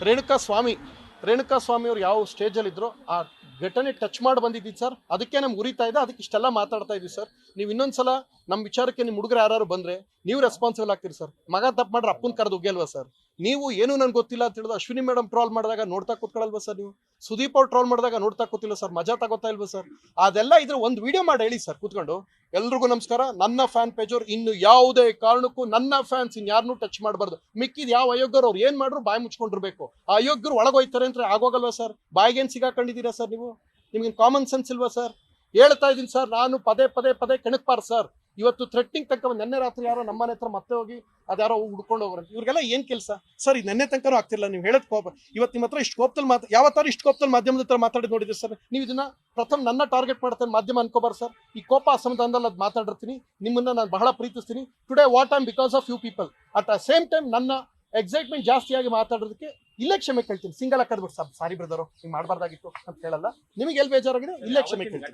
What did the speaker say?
ರೇಣುಕಾ ಸ್ವಾಮಿ ಅವರು ಯಾವ ಸ್ಟೇಜಲ್ಲಿ ಇದ್ರು ಆ ಘಟನೆ ಟಚ್ ಮಾಡಿ ಬಂದಿದ್ದೀವಿ ಸರ್. ಅದಕ್ಕೆ ನಮ್ಗೆ ಉರಿತಾ ಇದೆ, ಅದಕ್ಕೆ ಇಷ್ಟೆಲ್ಲ ಮಾತಾಡ್ತಾ ಇದ್ದೀವಿ ಸರ್. ನೀವು ಇನ್ನೊಂದ್ಸಲ ನಮ್ಮ ವಿಚಾರಕ್ಕೆ ನಿಮ್ಮ ಹುಡುಗರು ಯಾರು ಬಂದ್ರೆ ನೀವು ರೆಸ್ಪಾನ್ಸಿಬಲ್ ಆಗ್ತೀರಿ ಸರ್. ಮಗ ತಪ್ಪು ಮಾಡ್ರೆ ಅಪ್ಪನ ಕರೆದು ಉಗ್ಯಲ್ವಾ ಸರ್? ನೀವು ಏನು ನನ್ಗೆ ಗೊತ್ತಿಲ್ಲ ಅಂತ ಹೇಳಿದ್ರು ಅಶ್ವಿನಿ ಮೇಡಮ್ ಟ್ರೋಲ್ ಮಾಡಿದಾಗ ನೋಡ್ತಾ ಕೂತ್ಕೊಳ್ಳಲ್ವಾ ಸರ್? ನೀವು ಸುದೀಪ್ ಅವ್ರು ಟ್ರೋಲ್ ಮಾಡಿದಾಗ ನೋಡ್ತಾ ಕೂತಿಲ್ಲ ಸರ್? ಮಜಾ ತಗೋತಾ ಇಲ್ವಾ ಸರ್? ಅದೆಲ್ಲ ಇದ್ರೆ ಒಂದು ವಿಡಿಯೋ ಮಾಡಿ ಹೇಳಿ ಸರ್ ಕೂತ್ಕೊಂಡು. ಎಲ್ರಿಗೂ ನಮಸ್ಕಾರ. ನನ್ನ ಫ್ಯಾನ್ ಪೇಜ್ ಅವ್ರು ಇನ್ನು ಯಾವುದೇ ಕಾರಣಕ್ಕೂ ನನ್ನ ಫ್ಯಾನ್ಸ್ ಇನ್ಯಾರನ್ನೂ ಟಚ್ ಮಾಡಬಾರ್ದು. ಮಿಕ್ಕಿದ ಯಾವ ಅಯೋಗ್ಯರು ಅವ್ರು ಏನ್ ಮಾಡ್ರು ಬಾಯಿ ಮುಚ್ಕೊಂಡಿರ್ಬೇಕು. ಆ ಅಯೋಗ್ಯರು ಒಳಗೋಯ್ತಾರೆ ಅಂದ್ರೆ ಆಗೋಗಲ್ವಾ ಸರ್? ಬಾಯಿಗೇನು ಸಿಗಾಕೊಂಡಿದ್ದೀರಾ ಸರ್ ನೀವು? ನಿಮ್ಗೆ ಕಾಮನ್ ಸೆನ್ಸ್ ಇಲ್ವಾ ಸರ್? ಹೇಳ್ತಾ ಇದ್ದೀನಿ ಸರ್, ನಾನು ಪದೇ ಪದೇ ಪದೇ ಕೆಣಕ್ಬಾರ್ದು ಸರ್. ಇವತ್ತು ಥ್ರೆಟ್ನಿಂಗ್ ತನಕ ನೆನ್ನೆ ರಾತ್ರಿ ಯಾರೋ ನಮ್ಮನೆ ಹತ್ರ ಮತ್ತೆ ಹೋಗಿ ಅದ್ಯಾರೋ ಹುಡ್ಕೊಂಡು ಹೋಗ್ರಂತ. ಇವ್ರಿಗೆಲ್ಲ ಏನ್ ಕೆಲಸ ಸರ್? ಇದು ನೆನ್ನೆ ತನಕ ಆಗ್ತಿಲ್ಲ. ನೀವು ಹೇಳದ್ ಕೋಪ ಇವತ್ತು ನಿಮ್ಮ ಹತ್ರ ಇಷ್ಟು ಕೋಪದಲ್ಲಿ ಯಾವತ್ತಾರು ಇಷ್ಟು ಕೋಪದಲ್ಲಿ ಮಾಧ್ಯಮದ ಹತ್ರ ಮಾತಾಡಿ ನೋಡಿದ್ರಿ ಸರ್? ನೀವು ಇದನ್ನ ಪ್ರಥಮ ನನ್ನ ಟಾರ್ಗೆಟ್ ಮಾಡ್ತೇನೆ ಮಾಧ್ಯಮ ಅನ್ಕೋಬಾರ ಸರ್. ಈ ಕೋಪ ಅಸಮಾಧಾನದಲ್ಲಿ ಅದು ಮಾತಾಡಿರ್ತೀನಿ. ನಿಮ್ಮನ್ನ ನಾನು ಬಹಳ ಪ್ರೀತಿಸ್ತೀನಿ. Today what I'm because of you people. At the same time ನನ್ನ ಎಕ್ಸೈಟ್ಮೆಂಟ್ ಜಾಸ್ತಿಯಾಗಿ ಮಾತಾಡೋದಕ್ಕೆ ಇಲ್ಲೇ ಕ್ಷಮೆ ಕೇಳ್ತೀನಿ. ಸಿಂಗಲ್ ಹಾಕದ್ಬಿಟ್ಟು ಸಾರಿ ಬ್ರದರು ಹಿಂಗೆ ಮಾಡಬಾರ್ದಾಗಿತ್ತು ಅಂತ ಹೇಳಲ್ಲ. ನಿಮಗೆ ಎಲ್ಲಿ ಬೇಜಾರಾಗಿದೆ ಇಲ್ಲೇ ಕ್ಷಮೆ ಕೇಳ್ತೀನಿ.